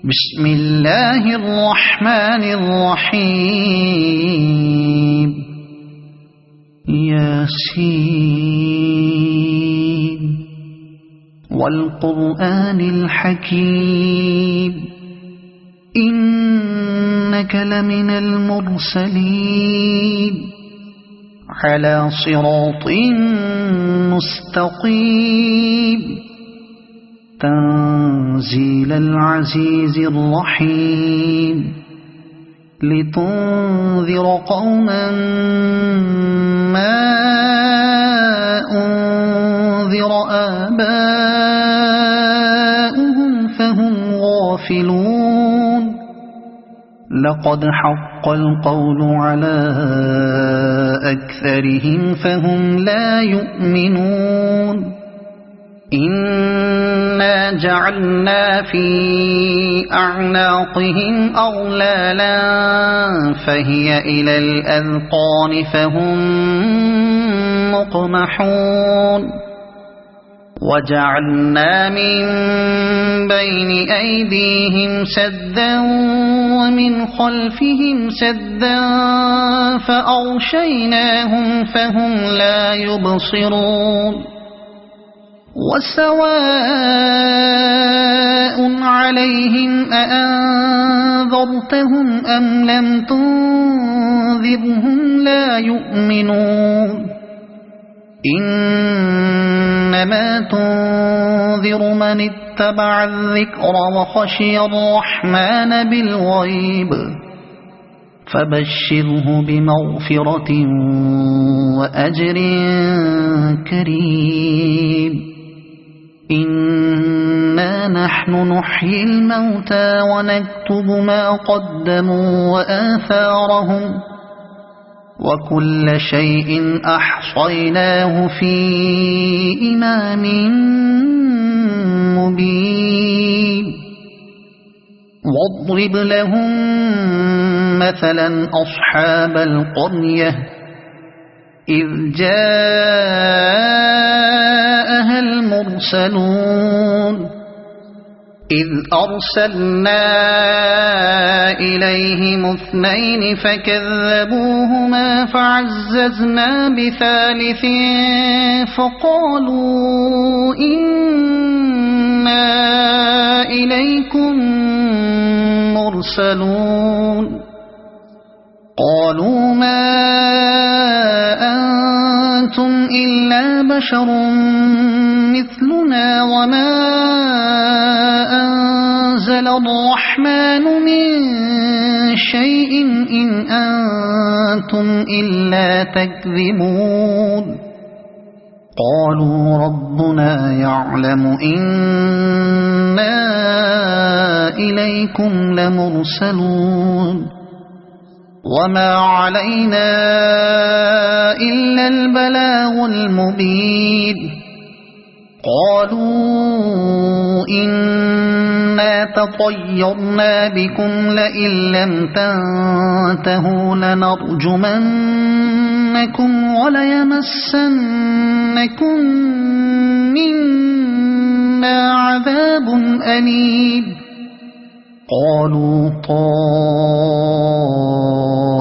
بسم الله الرحمن الرحيم ياسين والقرآن الحكيم إنك لمن المرسلين على صراط مستقيم تنزيل العزيز الرحيم لتنذر قوما ما أنذر آباؤهم فهم غافلون لقد حق القول على أكثرهم فهم لا يؤمنون إنا جعلنا في أعناقهم أغلالا فهي إلى الأذقان فهم مقمحون وجعلنا من بين أيديهم سدا ومن خلفهم سدا فأغشيناهم فهم لا يبصرون وسواء عليهم أأنذرتهم أم لم تنذرهم لا يؤمنون إنما تنذر من اتبع الذكر وخشي الرحمن بالغيب فبشره بمغفرة وأجر كريم إنا نحن نحيي الموتى ونكتب ما قدموا وآثارهم وكل شيء أحصيناه في إمام مبين واضرب لهم مثلا أصحاب القرية إذ جاءها المرسلون إذ أرسلنا إليهم اثنين فكذبوهما فعززنا بثالث فقالوا إنا إليكم مرسلون قالوا ما أنتم إلا بشر مثلنا وما أنزل الرحمن من شيء إن أنتم إلا تكذبون قالوا ربنا يعلم إنا إليكم لمرسلون وما علينا إلا البلاغ المبين قالوا إنا تطيرنا بكم لئن لم تنتهوا لنرجمنكم وليمسنكم منا عذاب أليم قالوا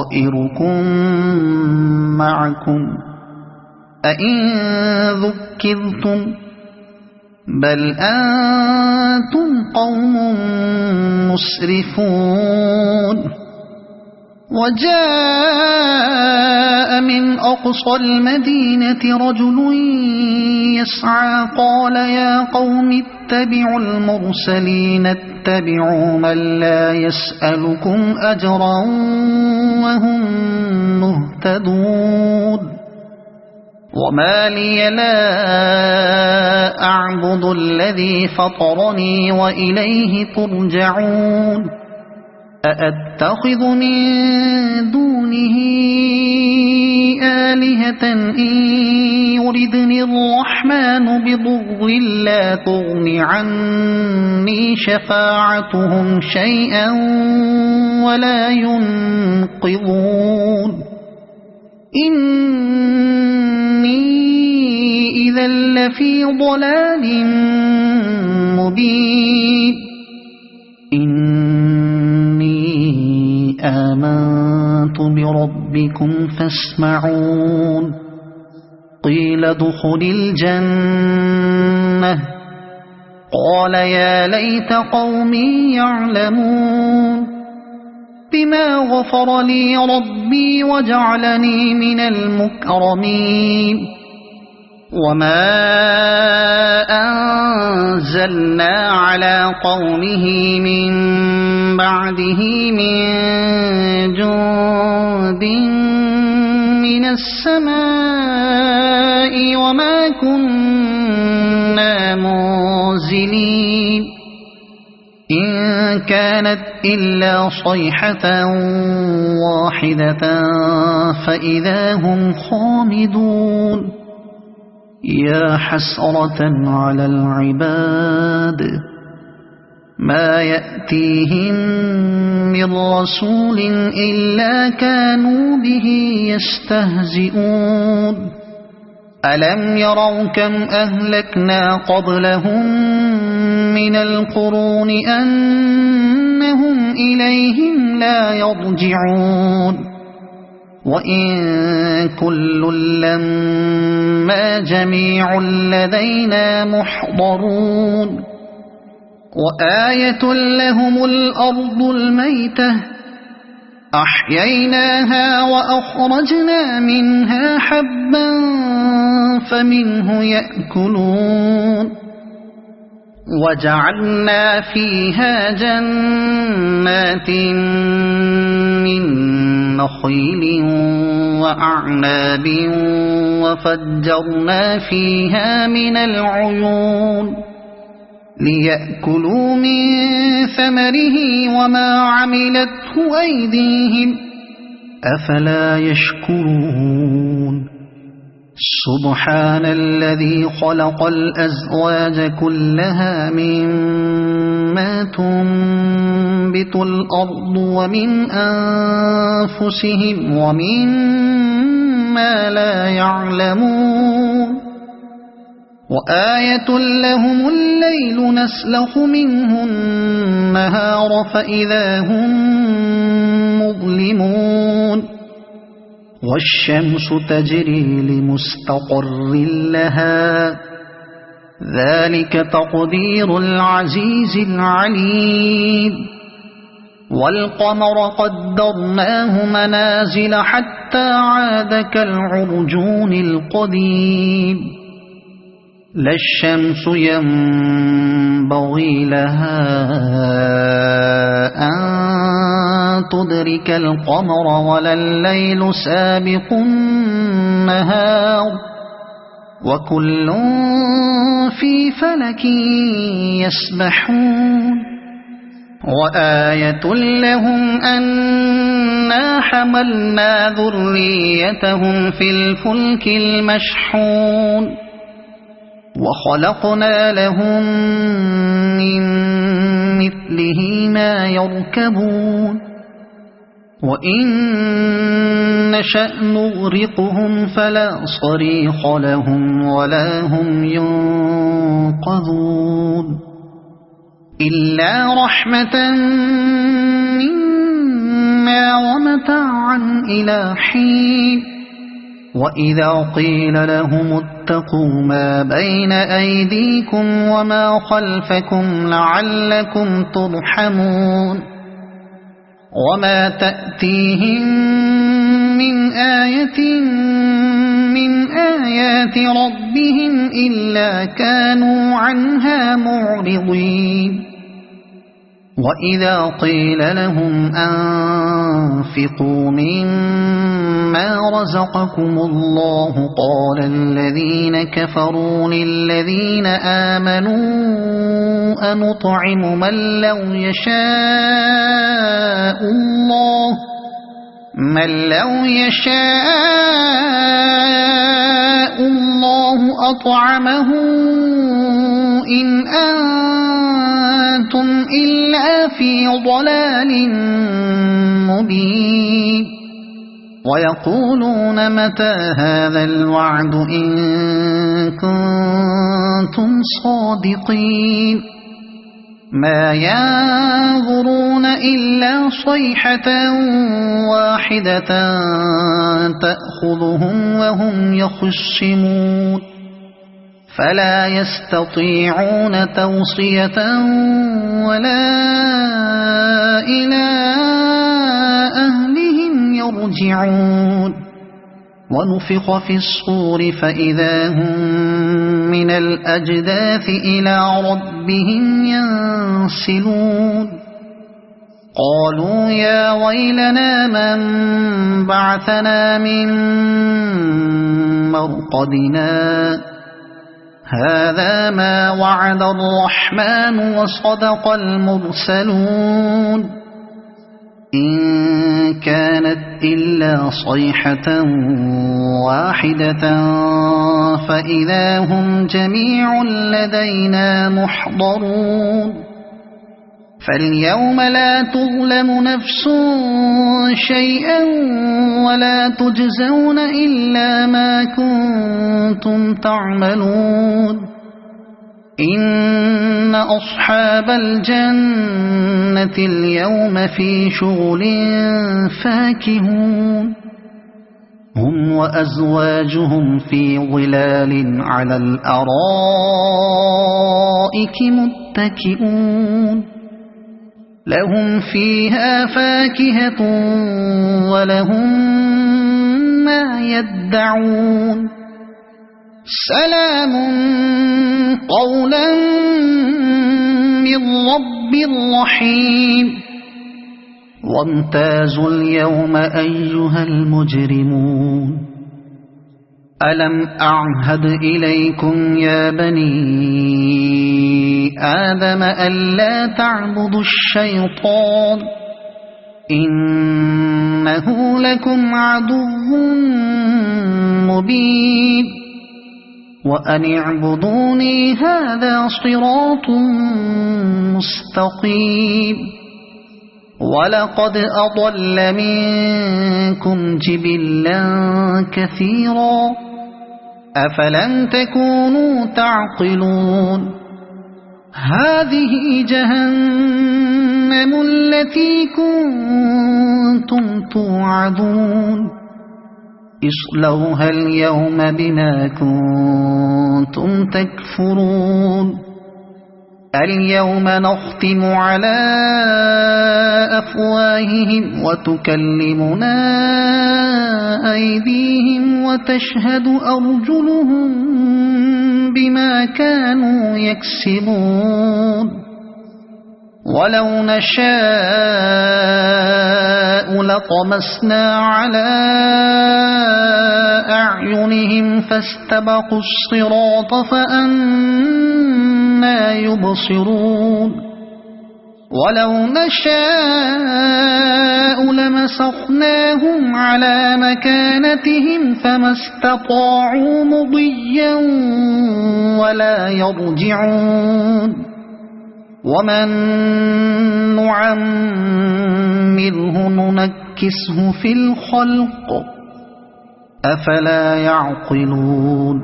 طائركم معكم أئن ذكرتم بل أنتم قوم مسرفون وجاء من أقصى المدينة رجل يسعى قال يا قوم اتبعوا المرسلين اتبعوا من لا يسألكم أجرا وهم مهتدون وما لي لا أعبد الذي فطرني وإليه ترجعون أأتخذ من دونه آلهة إن يردني الرحمن بضر لا تغن عني شفاعتهم شيئا ولا ينقذون إني إذا لفي ضلال مبين إني آمنت بربكم فاسمعون قيل ادخل الجنة قال يا ليت قومي يعلمون بما غفر لي ربي وجعلني من المكرمين وما أنزلنا على قومه من بعده من جند من السماء وما كنا منزلين إن كانت إلا صيحة واحدة فإذا هم خامدون يا حسرة على العباد ما يأتيهم من رسول إلا كانوا به يستهزئون ألم يروا كم أهلكنا قبلهم من القرون أنهم إليهم لا يرجعون وإن كل لما جميع لدينا محضرون وآية لهم الأرض الميتة أحييناها وأخرجنا منها حبا فمنه يأكلون وجعلنا فيها جنات من نخيل وأعناب وفجرنا فيها من العيون ليأكلوا من ثمره وما عملته أيديهم أفلا يشكرون سبحان الذي خلق الأزواج كلها مما تنبت الأرض ومن أنفسهم ومما لا يعلمون وآية لهم الليل نسلخ منه النهار فإذا هم مظلمون والشمس تجري لمستقر لها ذلك تقدير العزيز العليم والقمر قدرناه منازل حتى عاد كالعرجون القديم لا الشمس ينبغي لها أن تدرك القمر ولا الليل سابق النهار وكل في فلك يسبحون وآية لهم أنا حملنا ذريتهم في الفلك المشحون وخلقنا لهم من مثله ما يركبون وإن نشأ نغرقهم فلا صريخ لهم ولا هم ينقذون إلا رحمة منا ومتاعا إلى حين وإذا قيل لهم اتقوا ما بين أيديكم وما خلفكم لعلكم ترحمون وما تأتيهم من آية من آيات ربهم إلا كانوا عنها معرضين وإذا قيل لهم أنفقوا مما رزقكم الله قال الذين كفروا للذين آمنوا أنطعم من لو يشاء الله أطعمه إن أنتم إلا في ضلال مبين ويقولون متى هذا الوعد إن كنتم صادقين ما ينظرون إلا صيحة واحدة تأخذهم وهم يخصمون فلا يستطيعون توصية ولا إلى أهلهم يرجعون ونفخ في الصور فإذا هم من الأجداث إلى ربهم ينسلون قالوا يا ويلنا من بعثنا من مرقدنا هذا ما وعد الرحمن وصدق المرسلون إن كانت إلا صيحة واحدة فإذا هم جميع لدينا محضرون فاليوم لا تظلم نفس شيئا ولا تجزون إلا ما كنتم تعملون إن أصحاب الجنة اليوم في شغل فاكهون هم وأزواجهم في ظلال على الأرائك متكئون لهم فيها فاكهة ولهم ما يدعون سلام قولا من رب رحيم وامتازوا اليوم أيها المجرمون ألم أعهد إليكم يا بني آدم ألا تعبدوا الشيطان إنه لكم عدو مبين وأن اعبدوني هذا صراط مستقيم ولقد أضل منكم جبلا كثيرا أفلم تكونوا تعقلون هذه جهنم التي كنتم توعدون اصلوها اليوم بما كنتم تكفرون اليوم نختم على أفواههم وتكلمنا أيديهم وتشهد أرجلهم بما كانوا يكسبون ولو نشاء لطمسنا على أعينهم فاستبقوا الصراط فأنى يبصرون ولو نشاء لمسخناهم على مكانتهم فما استطاعوا مضيا ولا يرجعون ومن نعمره ننكسه في الخلق أفلا يعقلون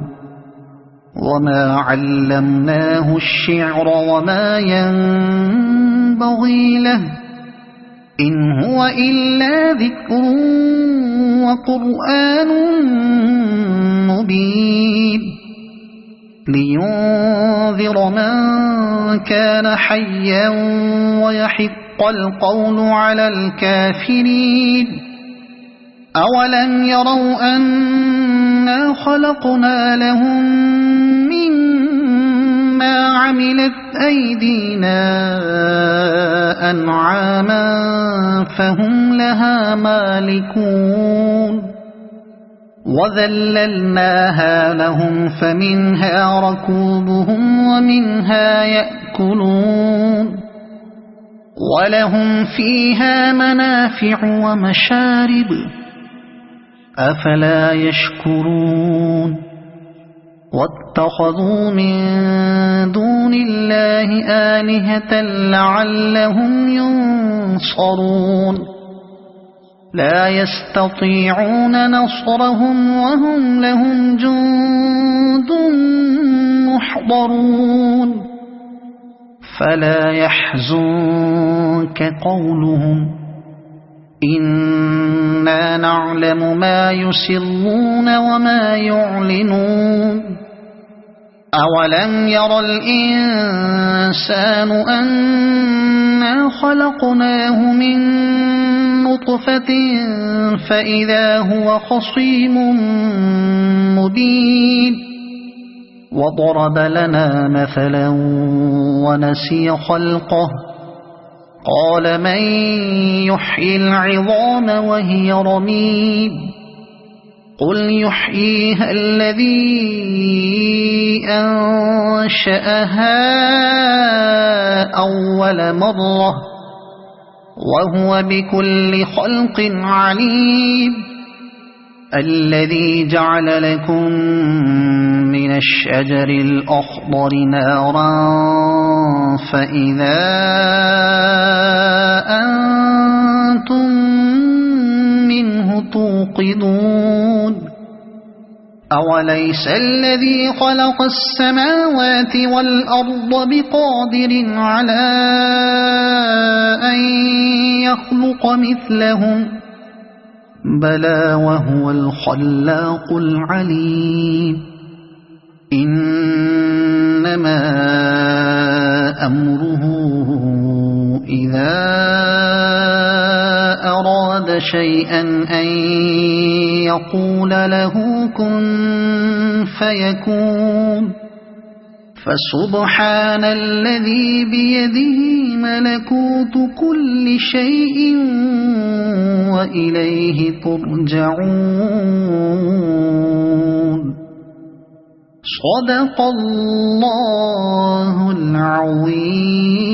وما علمناه الشعر وما ينبغي له إن هو إلا ذكر وقرآن مبين لينذر من كان حيا ويحق القول على الكافرين أولم يروا أنا خلقنا لهم مما عملت أيدينا أنعاما فهم لها مالكون وذللناها لهم فمنها ركوبهم ومنها يأكلون ولهم فيها منافع ومشارب أفلا يشكرون واتخذوا من دون الله آلهة لعلهم ينصرون لا يستطيعون نصرهم وهم لهم جند محضرون فلا يحزنك قولهم إنا نعلم ما يسرون وما يعلنون أولم ير الإنسان أنا خلقناه من نطفة فإذا هو خصيم مبين وضرب لنا مثلا ونسي خلقه قال من يحيي العظام وهي رميم قل يحييها الذي أنشأها أول مرة وهو بكل خلق عليم الذي جعل لكم من الشجر الأخضر نارا فإذا أنتم منه توقدون أوليس الذي خلق السماوات والأرض بقادر على أن يخلق مثلهم بلى وهو الخلاق العليم إنما أمره إذا أراد شيئا أن يقول له كن فيكون فسبحان الذي بيده ملكوت كل شيء وإليه ترجعون صدق الله العظيم.